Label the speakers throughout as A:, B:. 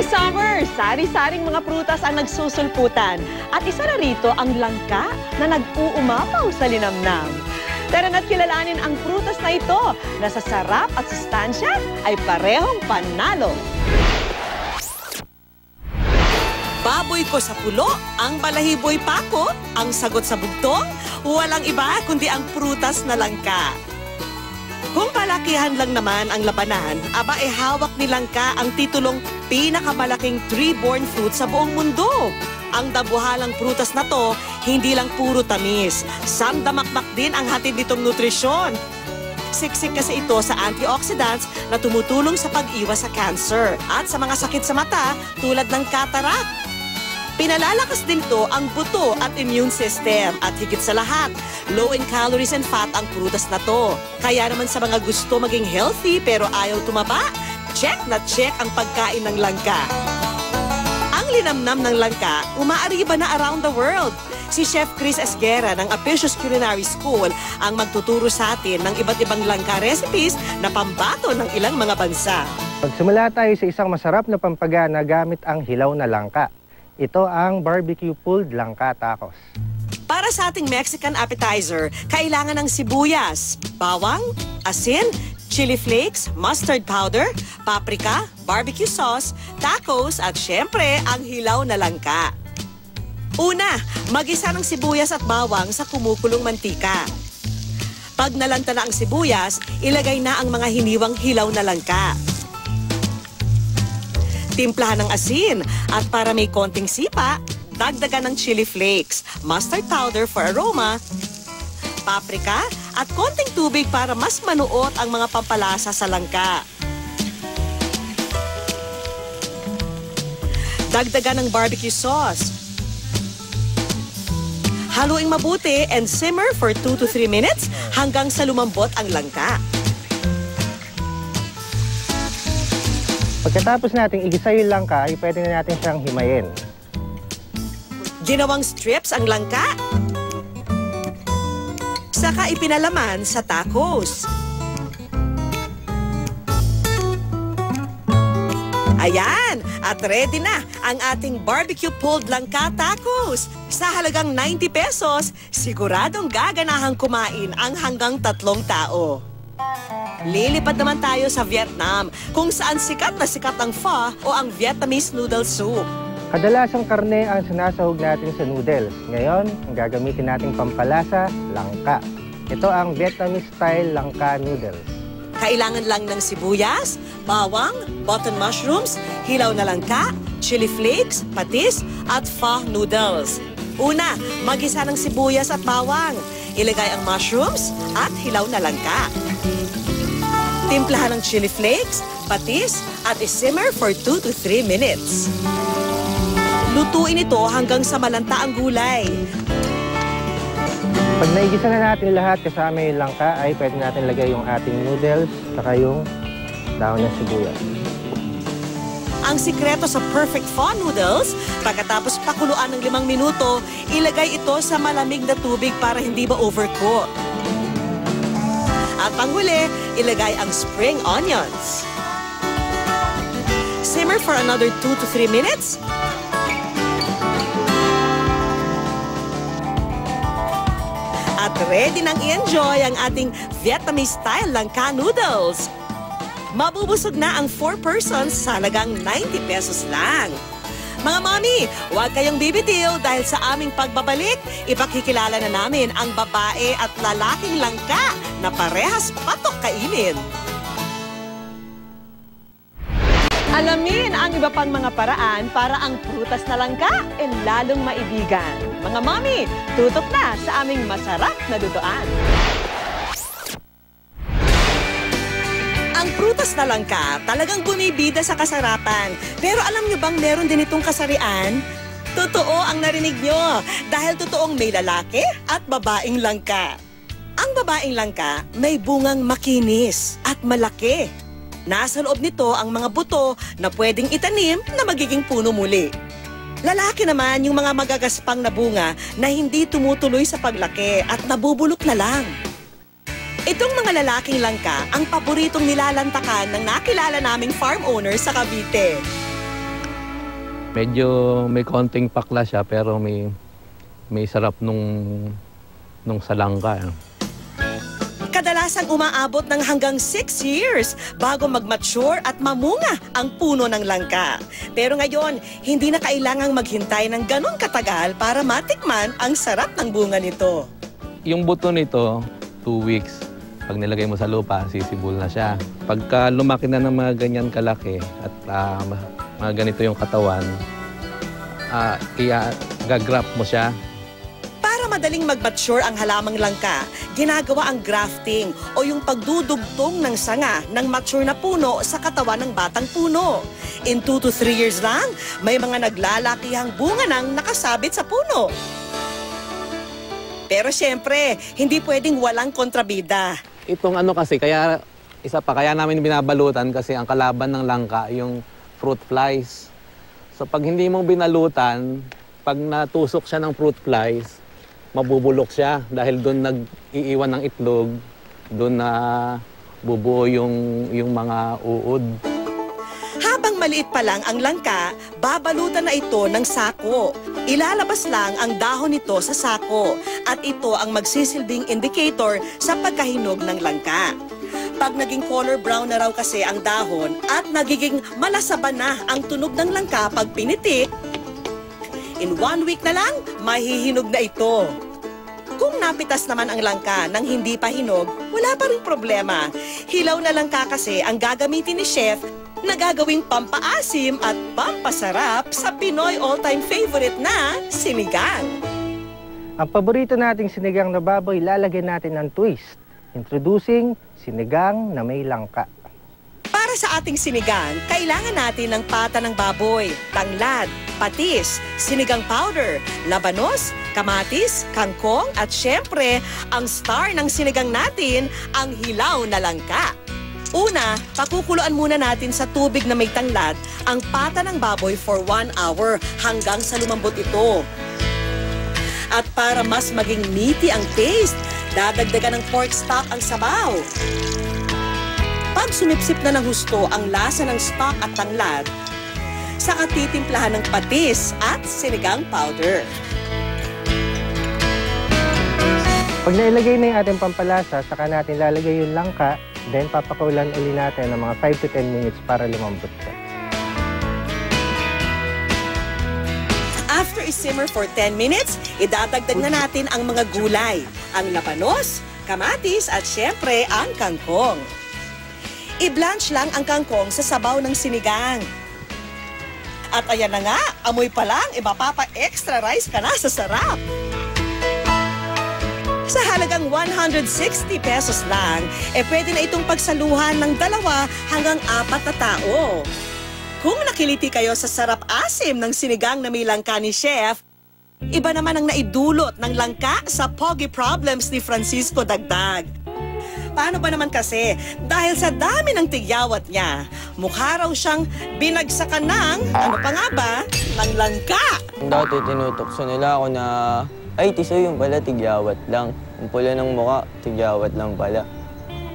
A: Ngayong summer, sari-saring mga prutas ang nagsusulputan. At isa na rito ang langka na nag-uumapaw sa linamnam. Tara na't kilalanin ang prutas na ito na sa sarap at sustansya ay parehong panalo. Baboy ko sa pulo, ang balahiboy pako, ang sagot sa bugtong, walang iba kundi ang prutas na langka. Kung palakihan lang naman ang labanan, aba hawak ni langka ang titulong pinakamalaking tree-borne fruit sa buong mundo. Ang dabuhalang prutas na to, hindi lang puro tamis, samdamakmak din ang hatid nitong nutrisyon. Siksik kasi ito sa antioxidants na tumutulong sa pag-iwas sa cancer at sa mga sakit sa mata tulad ng cataract. Pinalalakas din to ang buto at immune system at higit sa lahat, low in calories and fat ang prutas na to. Kaya naman sa mga gusto maging healthy pero ayaw tumaba, check na check ang pagkain ng langka. Ang linamnam ng langka, umaariba na around the world. Si Chef Chris Esguera ng Apicius Culinary School ang magtuturo sa atin ng iba't ibang langka recipes na pambato ng ilang mga bansa.
B: Magsimula tayo sa isang masarap na pampagana gamit ang hilaw na langka. Ito ang barbecue pulled langka tacos.
A: Para sa ating Mexican appetizer, kailangan ng sibuyas, bawang, asin, chili flakes, mustard powder, paprika, barbecue sauce, tacos at syempre ang hilaw na langka. Una, mag-isa ng sibuyas at bawang sa kumukulong mantika. Pag nalanta na ang sibuyas, ilagay na ang mga hiniwang hilaw na langka. Timplahan ng asin at para may konting sipa, dagdagan ng chili flakes, mustard powder for aroma, paprika at konting tubig para mas manuot ang mga pampalasa sa langka. Dagdagan ng barbecue sauce. Haluin mabuti and simmer for 2 to 3 minutes hanggang sa lumambot ang langka.
B: Pagkatapos nating igisa yung langka, ay pwede na natin siyang himayin.
A: Ginawang strips ang langka. Saka ipinalaman sa tacos. Ayan! At ready na ang ating barbecue pulled langka tacos. Sa halagang 90 pesos, siguradong gaganahang kumain ang hanggang 3 tao. Lilipad naman tayo sa Vietnam, kung saan sikat na sikat ang pho o ang Vietnamese noodle soup.
B: Kadalasang karne ang sinasahog natin sa noodles. Ngayon, ang gagamitin nating pampalasa, langka. Ito ang Vietnamese style langka noodles.
A: Kailangan lang ng sibuyas, bawang, button mushrooms, hilaw na langka, chili flakes, patis, at pho noodles. Una, mag-isa ng sibuyas at bawang. Ilagay ang mushrooms at hilaw na langka. Timplahan ng chili flakes, patis, at isimmer for 2 to 3 minutes. Lutuin ito hanggang sa malanta ang gulay.
B: Pag naigisa na natin lahat kasama yung langka, ay pwede natin lagay yung ating noodles saka yung dahon ng sibuyas.
A: Ang sikreto sa perfect pho noodles, pagkatapos pakuluan ng 5 minuto, ilagay ito sa malamig na tubig para hindi ma-overcook. At panghuli, ilagay ang spring onions. Simmer for another 2 to 3 minutes. At ready nang i-enjoy ang ating Vietnamese-style langka noodles. Mabubusog na ang 4 persons sa halagang 90 pesos lang. Mga mami, huwag kayong bibitiw dahil sa aming pagbabalik, ipakikilala na namin ang babae at lalaking langka na parehas patok kainin. Alamin ang iba pang mga paraan para ang prutas na langka ay lalong maibigan. Mga mami, tutok na sa aming masarap na lutuan. Ang prutas na langka talagang bumibida sa kasarapan. Pero alam niyo bang meron din itong kasarian? Totoo ang narinig niyo dahil totoong may lalaki at babaeng langka. Ang babaeng langka may bungang makinis at malaki. Nasa loob nito ang mga buto na pwedeng itanim na magiging puno muli. Lalaki naman yung mga magagaspang na bunga na hindi tumutuloy sa paglaki at nabubulok na lang. Itong mga lalaking langka ang paboritong nilalantakan ng nakilala naming farm owner sa Cavite.
C: Medyo may konting pakla siya pero may sarap nung salangka.
A: Kadalasang umaabot ng hanggang 6 years bago mag-mature at mamunga ang puno ng langka. Pero ngayon, hindi na kailangang maghintay ng ganun katagal para matikman ang sarap ng bunga nito.
C: Yung buto nito, 2 weeks. Pag nilagay mo sa lupa, sisibol na siya. Pagka lumaki na ng mga ganyan kalaki at mga ganito yung katawan, gagrap mo siya.
A: Para madaling mag-mature ang halamang langka, ginagawa ang grafting o yung pagdudugtong ng sanga ng mature na puno sa katawan ng batang puno. In 2 to 3 years lang, may mga naglalakihang bunga nang nakasabit sa puno. Pero siyempre, hindi pwedeng walang kontrabida.
C: Itong kasi, kaya namin binabalutan kasi ang kalaban ng langka, yung fruit flies. So pag hindi mo binalutan, pag natusok siya ng fruit flies, mabubulok siya dahil doon nag-iiwan ng itlog, doon na bubuo yung mga uod.
A: Habang maliit pa lang ang langka, babalutan na ito ng sako. Ilalabas lang ang dahon nito sa sako at ito ang magsisilbing indicator sa pagkahinog ng langka. Pag naging color brown na raw kasi ang dahon at nagiging malasaban na ang tunog ng langka pag pinitik, in 1 week na lang, mahihinog na ito. Kung napitas naman ang langka nang hindi pa hinog, wala pa rin problema. Hilaw na langka kasi ang gagamitin ni Chef na gagawing pampaasim at pampasarap sa Pinoy all-time favorite na sinigang.
B: Ang paborito nating sinigang na baboy, lalagyan natin ng twist. Introducing sinigang na may langka.
A: Para sa ating sinigang, kailangan natin ng pata ng baboy, tanglad, patis, sinigang powder, labanos, kamatis, kangkong at syempre, ang star ng sinigang natin, ang hilaw na langka. Una, pakukuluan muna natin sa tubig na may tanglad ang pata ng baboy for 1 hour hanggang sa lumambot ito. At para mas maging meaty ang taste, dadagdagan ng pork stock ang sabaw. Pag sumipsip na ng husto ang lasa ng stock at tanglad, saka titimplahan ng patis at sinigang powder.
B: Pag nailagay na yung ating pampalasa, saka natin lalagay yung langka, then papakulan uli natin ng mga 5 to 10 minutes para lumambot siya.
A: After i-simmer for 10 minutes, idadagdag na natin ang mga gulay, ang labanos, kamatis at syempre ang kangkong. I-blanch lang ang kangkong sa sabaw ng sinigang. At ayan na nga, amoy pa lang, mapapa-extra rice ka na sa sarap. Sa halagang 160 pesos lang, pwede na itong pagsaluhan ng 2 hanggang 4 na tao. Kung nakiliti kayo sa sarap asim ng sinigang na may langka ni Chef, iba naman ang naidulot ng langka sa Pogi Problems ni Francisco Dagdag. Paano ba naman kasi? Dahil sa dami ng tigyawat niya, mukha raw siyang binagsakan ng, ano pa nga ba, ng langka.
D: Dati tinutokso nila ako na, ay tisoy yung pala, tigyawat lang. Ang pula ng mukha, tigyawat lang pala.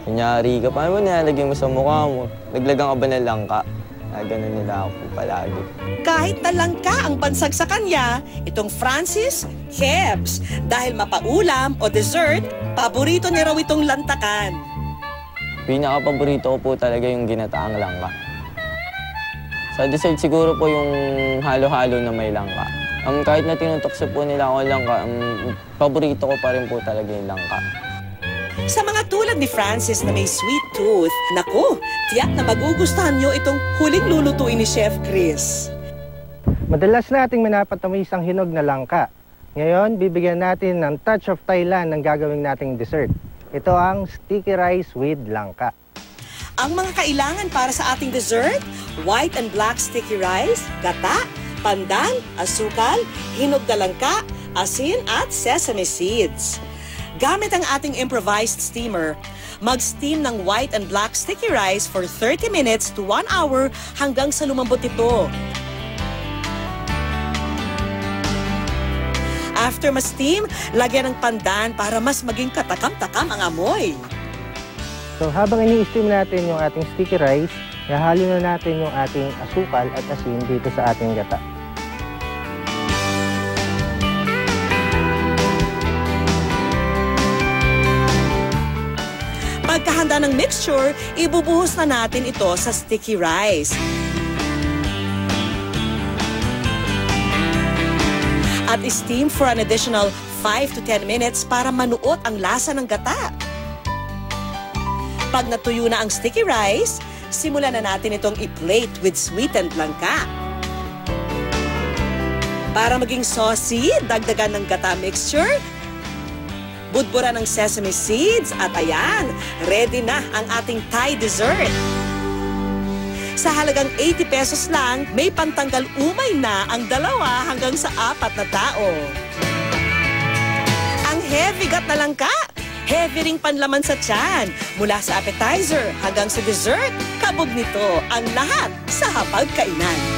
D: Kunyari ka, paano ba nilalagay mo sa mukha mo? Naglagang ka ba ng langka? Ganun nila ako palagi.
A: Kahit na langka ang bansag sa kanya, itong Francis, Kebs. Dahil mapaulam o dessert, paborito niya raw itong lantakan.
D: Pinaka-paborito ko po talaga yung ginataang langka. Sa dessert siguro po yung halo-halo na may langka. Kahit na tinutokso po nila ako langka, paborito ko pa rin po talaga yung langka.
A: Sa mga tulad ni Francis na may sweet tooth, naku, tiyak na magugustuhan nyo itong huling lulutuin ni Chef Chris.
B: Madalas nating minapatamis ang hinog na langka. Ngayon, bibigyan natin ng touch of Thailand ng gagawing nating dessert. Ito ang sticky rice with langka.
A: Ang mga kailangan para sa ating dessert, white and black sticky rice, gata, pandan, asukal, hinog na langka, asin at sesame seeds. Gamit ang ating improvised steamer, mag-steam ng white and black sticky rice for 30 minutes to 1 hour hanggang sa lumambot ito. After ma-steam, lagyan ng pandan para mas maging katakam-takam ang amoy.
B: So habang ini-steam natin yung ating sticky rice, ihalo na natin yung ating asukal at asin dito sa ating gata.
A: pagkahanda ng mixture, ibubuhos na natin ito sa sticky rice. At steam for an additional 5 to 10 minutes para manuot ang lasa ng gata. Pag natuyo na ang sticky rice, simulan na natin itong i-plate with sweetened langka. Para maging saucy, dagdagan ng gata mixture, budburan ng sesame seeds, at ayan, ready na ang ating Thai dessert. Sa halagang 80 pesos lang, may pantanggal umay na ang 2 hanggang sa 4 na tao. Ang heavy gat na langka, heavy ring panlaman sa tiyan. Mula sa appetizer hanggang sa dessert, kabog nito ang lahat sa hapagkainan.